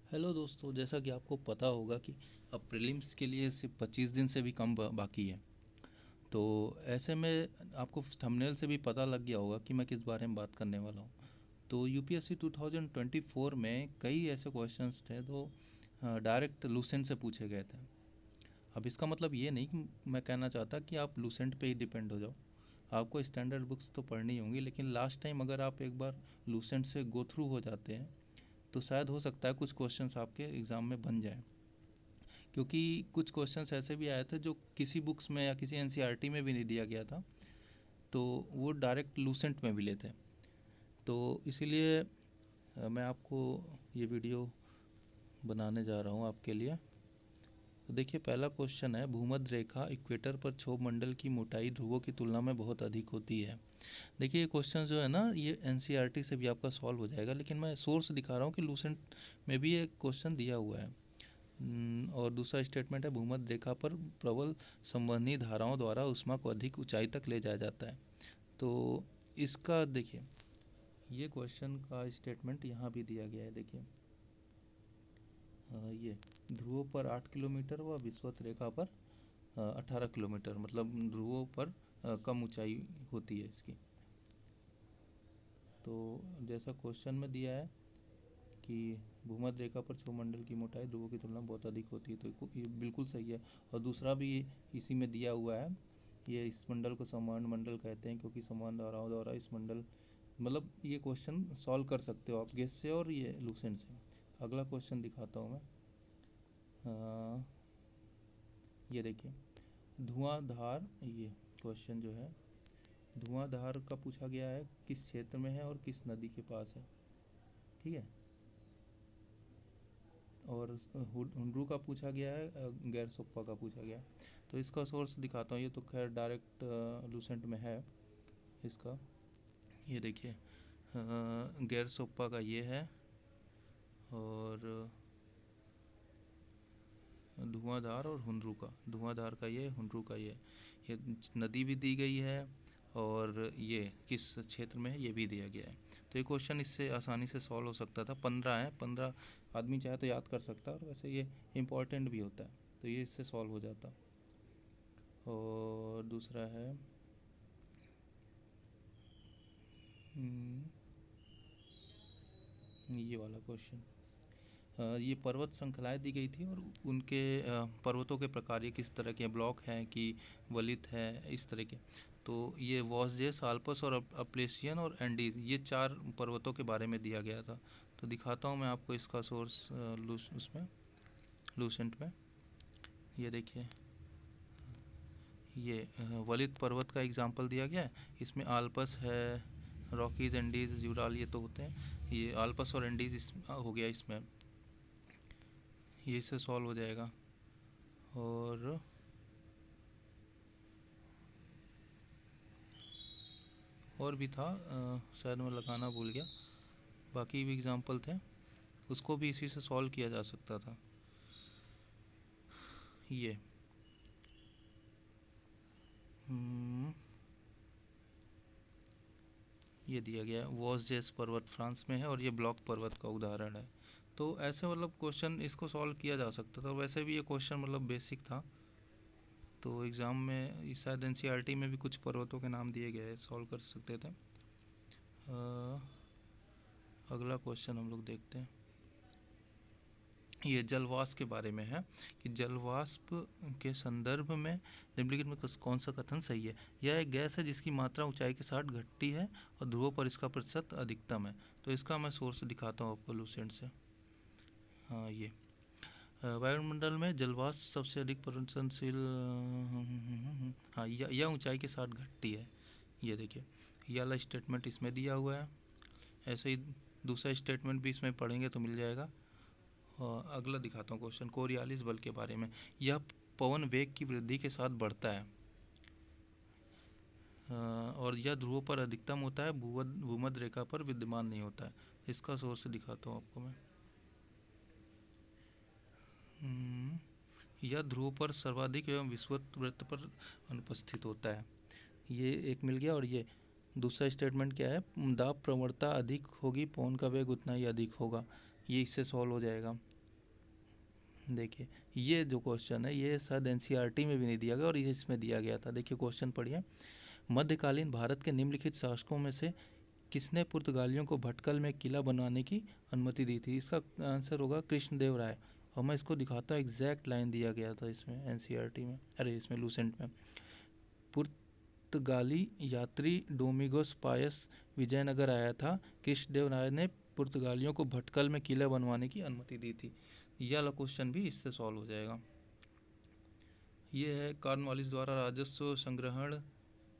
Hello दोस्तों, जैसा कि आपको पता होगा कि अब प्रीलिम्स के लिए सिर्फ 25 दिन से भी कम बाकी है। तो ऐसे में आपको थंबनेल से भी पता लग गया होगा कि मैं किस बारे में बात करने वाला हूँ। तो यूपीएससी 2024 में कई ऐसे क्वेश्चंस थे जो डायरेक्ट लूसेंट से पूछे गए थे। अब इसका मतलब ये नहीं कि मैं कहना चाहता कि आप लूसेंट पे ही डिपेंड हो जाओ। आपको स्टैंडर्ड बुक्स तो पढ़नी होंगी, लेकिन लास्ट टाइम अगर आप एक बार लूसेंट से गो थ्रू हो जाते हैं तो शायद हो सकता है कुछ क्वेश्चंस आपके एग्ज़ाम में बन जाए। क्योंकि कुछ क्वेश्चंस ऐसे भी आए थे जो किसी बुक्स में या किसी एनसीईआरटी में भी नहीं दिया गया था, तो वो डायरेक्ट लूसेंट में मिले थे। तो इसीलिए मैं आपको ये वीडियो बनाने जा रहा हूँ आपके लिए। तो देखिए, पहला क्वेश्चन है, भूमध्य रेखा इक्वेटर पर क्षोभ मंडल की मोटाई ध्रुवों की तुलना में बहुत अधिक होती है। देखिए, ये क्वेश्चन जो है ना, ये एनसीईआरटी से भी आपका सॉल्व हो जाएगा, लेकिन मैं सोर्स दिखा रहा हूँ कि लूसेंट में भी एक क्वेश्चन दिया हुआ है। और दूसरा स्टेटमेंट है, भूमध्य रेखा पर प्रबल संवहनी धाराओं द्वारा ऊष्मा को अधिक ऊंचाई तक ले जाया जाता है। तो इसका देखिए, ये क्वेश्चन का स्टेटमेंट यहाँ भी दिया गया है। देखिए, ये ध्रुवों पर 8 किलोमीटर व विषुवत रेखा पर 18 किलोमीटर, मतलब ध्रुवों पर कम ऊंचाई होती है इसकी। तो जैसा क्वेश्चन में दिया है कि भूमध्य रेखा पर क्षोभमंडल की मोटाई ध्रुवों की तुलना में बहुत अधिक होती है, तो ये बिल्कुल सही है। और दूसरा भी इसी में दिया हुआ है, ये इस मंडल को संवहन मंडल कहते हैं क्योंकि संवहन धाराओं द्वारा इस मंडल, मतलब ये क्वेश्चन सॉल्व कर सकते हो आप गेस से और ये लूसेंट से। अगला क्वेश्चन दिखाता हूँ मैं। ये देखिए, धुआंधार, ये क्वेश्चन जो है धुआंधार का पूछा गया है, किस क्षेत्र में है और किस नदी के पास है। ठीक है। और हुंड्रू का पूछा गया है, गैर सोप्पा का पूछा गया है। तो इसका सोर्स दिखाता हूँ, ये तो खैर डायरेक्ट लूसेंट में है इसका। ये देखिए, गैर सोप्पा का ये है, और धुआंधार और हुंड्रू का, धुआंधार का ये, हुंड्रू का ये नदी भी दी गई है और ये किस क्षेत्र में है ये भी दिया गया है। तो ये क्वेश्चन इससे आसानी से सॉल्व हो सकता था। 15 है, 15 आदमी चाहे तो याद कर सकता है, और वैसे ये इम्पॉर्टेंट भी होता है, तो ये इससे सॉल्व हो जाता। और दूसरा है, ये वाला क्वेश्चन, ये पर्वत श्रृंखलाएँ दी गई थी और उनके पर्वतों के प्रकार ये किस तरह के ब्लॉक हैं कि वलित है, इस तरह के। तो ये वॉसजेस, आल्पस और अप्लेशियन और एंडीज, ये 4 पर्वतों के बारे में दिया गया था। तो दिखाता हूँ मैं आपको इसका सोर्स उसमें लूसेंट में। ये देखिए, ये वलित पर्वत का एग्जांपल दिया गया है। इसमें आल्पस है, रॉकीज, एंडीज, यूराल, ये तो होते हैं। ये आल्पस और एंडीज हो गया इसमें, ये इससे सॉल्व हो जाएगा। और भी था, शायद मैं लगाना भूल गया, बाकी भी एग्जांपल थे, उसको भी इसी से सॉल्व किया जा सकता था। ये ये दिया गया है, वॉसजेस पर्वत फ्रांस में है और ये ब्लॉक पर्वत का उदाहरण है। तो ऐसे मतलब क्वेश्चन इसको सॉल्व किया जा सकता था। वैसे भी ये क्वेश्चन मतलब बेसिक था, तो एग्ज़ाम में शायद एनसीईआरटी में भी कुछ पर्वतों के नाम दिए गए, सॉल्व कर सकते थे। अगला क्वेश्चन हम लोग देखते हैं। ये जलवाष्प के बारे में है कि जलवाष्प के संदर्भ में निम्नलिखित में कौन सा कथन सही है। यह एक गैस है जिसकी मात्रा ऊंचाई के साथ घटती है और ध्रुवों पर इसका प्रतिशत अधिकतम है। तो इसका मैं सोर्स दिखाता हूँ आपको लूसेंट से। हाँ, ये वायुमंडल में जलवाष्प सबसे अधिक परिवर्तनशील, हाँ, यह ऊंचाई के साथ घटती है। ये देखिए, यह वाला स्टेटमेंट इसमें दिया हुआ है। ऐसे ही दूसरा स्टेटमेंट भी इसमें पढ़ेंगे तो मिल जाएगा। अगला दिखाता हूँ क्वेश्चन, कोरियालिस बल के बारे में। यह पवन वेग की वृद्धि के साथ बढ़ता है और यह ध्रुवों पर अधिकतम होता है, भूमध्य रेखा पर विद्यमान नहीं होता है। इसका सोर्स दिखाता हूँ आपको मैं। यह ध्रुव पर सर्वाधिक एवं विषुवत वृत्त पर अनुपस्थित होता है। ये एक मिल गया। और ये दूसरा स्टेटमेंट क्या है, दाब प्रवणता अधिक होगी, पवन का वेग उतना ही अधिक होगा। ये इससे सॉल्व हो जाएगा। देखिए ये जो क्वेश्चन है ये शायद एनसीईआरटी में भी नहीं दिया गया और ये इसमें दिया गया था। देखिए क्वेश्चन पढ़िए, मध्यकालीन भारत के निम्नलिखित शासकों में से किसने पुर्तगालियों को भटकल में किला बनवाने की अनुमति दी थी? इसका आंसर होगा कृष्णदेव राय। और मैं इसको दिखाता हूँ, एग्जैक्ट लाइन दिया गया था इसमें एनसीईआरटी में, अरे इसमें लूसेंट में। पुर्तगाली यात्री डोमिगोस पायस विजयनगर आया था, कृष्णदेव राय ने पुर्तगालियों को भटकल में किला बनवाने की अनुमति दी थी। यह वाला क्वेश्चन भी इससे सॉल्व हो जाएगा। ये है कॉर्नवालिस द्वारा राजस्व संग्रहण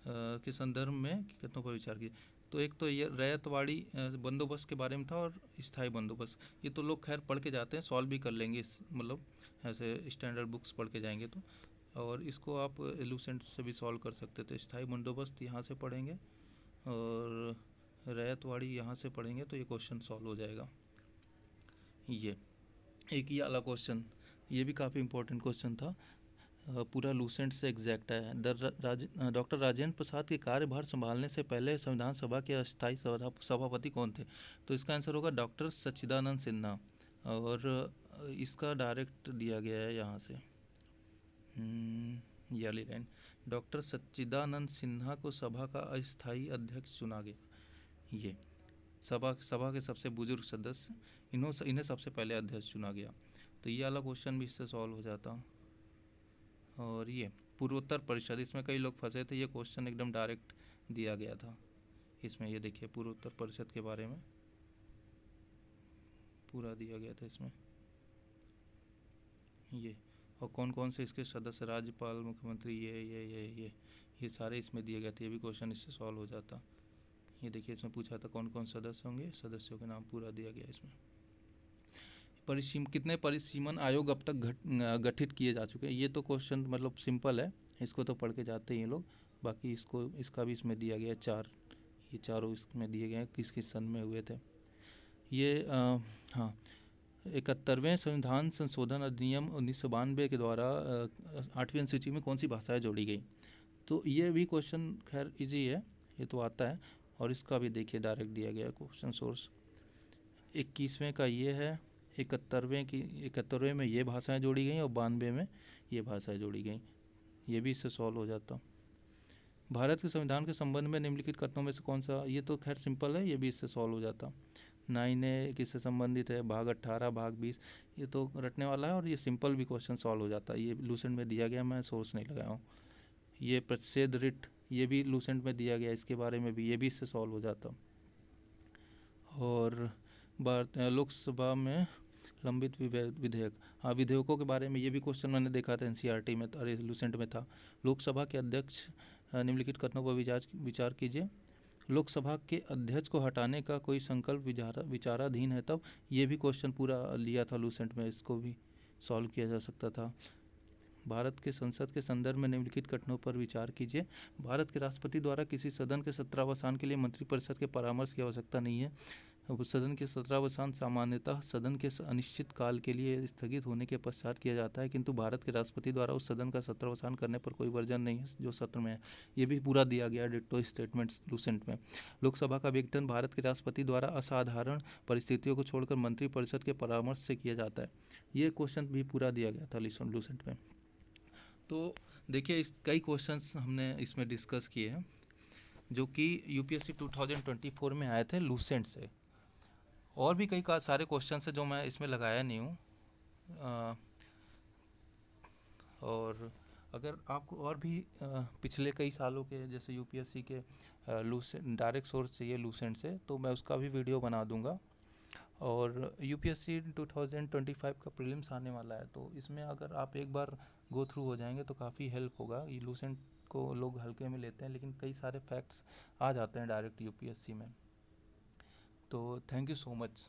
के संदर्भ में कितनों पर विचार किया। तो एक तो ये रैयतवाड़ी बंदोबस्त के बारे में था और स्थायी बंदोबस्त, ये तो लोग खैर पढ़ के जाते हैं, सॉल्व भी कर लेंगे इस मतलब ऐसे स्टैंडर्ड बुक्स पढ़ के जाएंगे तो। और इसको आप लूसेंट से भी सॉल्व कर सकते थे। स्थायी बंदोबस्त यहाँ से पढ़ेंगे और रैयतवाड़ी यहाँ से पढ़ेंगे तो ये क्वेश्चन सॉल्व हो जाएगा। ये एक ही वाला क्वेश्चन, ये भी काफ़ी इंपॉर्टेंट क्वेश्चन था, पूरा लूसेंट से एग्जैक्ट है। डॉक्टर राजेंद्र प्रसाद के कार्यभार संभालने से पहले संविधान सभा के अस्थायी सभापति कौन थे? तो इसका आंसर होगा डॉक्टर सच्चिदानंद सिन्हा। और इसका डायरेक्ट दिया गया है यहाँ से, ये वाली लाइन, डॉक्टर सच्चिदानंद सिन्हा को सभा का अस्थायी अध्यक्ष चुना गया। ये सभा के सबसे बुजुर्ग सदस्य, इन्हें सबसे पहले अध्यक्ष चुना गया। तो ये वाला क्वेश्चन भी इससे सॉल्व हो जाता। और ये पूर्वोत्तर परिषद, इसमें कई लोग फंसे थे, ये क्वेश्चन एकदम डायरेक्ट दिया गया था इसमें। ये देखिए पूर्वोत्तर परिषद के बारे में पूरा दिया गया था इसमें। ये और कौन कौन से इसके सदस्य, राज्यपाल, मुख्यमंत्री, ये सारे इसमें दिए गए थे। ये भी क्वेश्चन इससे सॉल्व हो जाता। ये देखिए इसमें पूछा था कौन कौन सदस्य होंगे, सदस्यों के नाम पूरा दिया गया इसमें। कितने परिसीमन आयोग अब तक गठित किए जा चुके हैं? ये तो क्वेश्चन मतलब सिंपल है, इसको तो पढ़ के जाते हैं लोग। बाकी इसका भी इसमें दिया गया 4, ये चारों इसमें दिए गए हैं किस किस सन में हुए थे। ये हाँ, 71वें संविधान संशोधन अधिनियम 1992 के द्वारा 8वीं अनुसूची में कौन सी भाषाएं जोड़ी गई? तो ये भी क्वेश्चन खैर इजी है, ये तो आता है। और इसका भी देखिए डायरेक्ट दिया गया क्वेश्चन सोर्स। 21वें का ये है, 71वें में ये भाषाएं जोड़ी गई और 92 में ये भाषाएं जोड़ी गई। ये भी इससे सॉल्व हो जाता। भारत के संविधान के संबंध में निम्नलिखित कथनों में से कौन सा? ये तो खैर सिंपल है, ये भी इससे सॉल्व हो जाता। 9A किससे संबंधित है? भाग 18, भाग 20, ये तो रटने वाला है और ये सिंपल भी क्वेश्चन सॉल्व हो जाता है। ये लूसेंट में दिया गया, मैं सोर्स नहीं लगाया हूँ। ये प्रतिषेध रिट, ये भी लूसेंट में दिया गया, इसके बारे में भी ये भी इससे सॉल्व हो जाता। और लोकसभा में लंबित विधेयक, हाँ विधेयकों के बारे में ये भी क्वेश्चन मैंने देखा था एनसीईआरटी में, अरे लूसेंट में था। लोकसभा के अध्यक्ष निम्नलिखित कथनों पर विचार कीजिए। लोकसभा के अध्यक्ष को हटाने का कोई संकल्प विचाराधीन है तब, ये भी क्वेश्चन पूरा लिया था लूसेंट में, इसको भी सॉल्व किया जा सकता था। भारत के संसद के संदर्भ में निम्नलिखित कथनों पर विचार कीजिए। भारत के राष्ट्रपति द्वारा किसी सदन के सत्रावसान के लिए मंत्रिपरिषद के परामर्श की आवश्यकता नहीं है। सदन के सत्रावसान सामान्यतः सदन के अनिश्चित काल के लिए स्थगित होने के पश्चात किया जाता है, किंतु भारत के राष्ट्रपति द्वारा उस सदन का सत्रावसान करने पर कोई वर्जन नहीं है जो सत्र में है। ये भी पूरा दिया गया डिट्टो स्टेटमेंट लूसेंट में। लोकसभा का विघटन भारत के राष्ट्रपति द्वारा असाधारण परिस्थितियों को छोड़कर मंत्रिपरिषद के परामर्श से किया जाता है। ये क्वेश्चन भी पूरा दिया गया था लूसेंट में। तो देखिए कई क्वेश्चंस हमने इसमें डिस्कस किए हैं जो कि यूपीएससी 2024 में आए थे लूसेंट से। और भी कई सारे क्वेश्चंस हैं जो मैं इसमें लगाया नहीं हूँ। और अगर आपको और भी पिछले कई सालों के जैसे यूपीएससी के लूसेंट डायरेक्ट सोर्स चाहिए लूसेंट से, तो मैं उसका भी वीडियो बना दूंगा। और यूपीएससी 2025 का प्रीलिम्स आने वाला है, तो इसमें अगर आप एक बार गो थ्रू हो जाएंगे तो काफ़ी हेल्प होगा। ये लूसेंट को लोग हल्के में लेते हैं, लेकिन कई सारे फैक्ट्स आ जाते हैं डायरेक्ट यूपीएससी में। तो थैंक यू सो मच।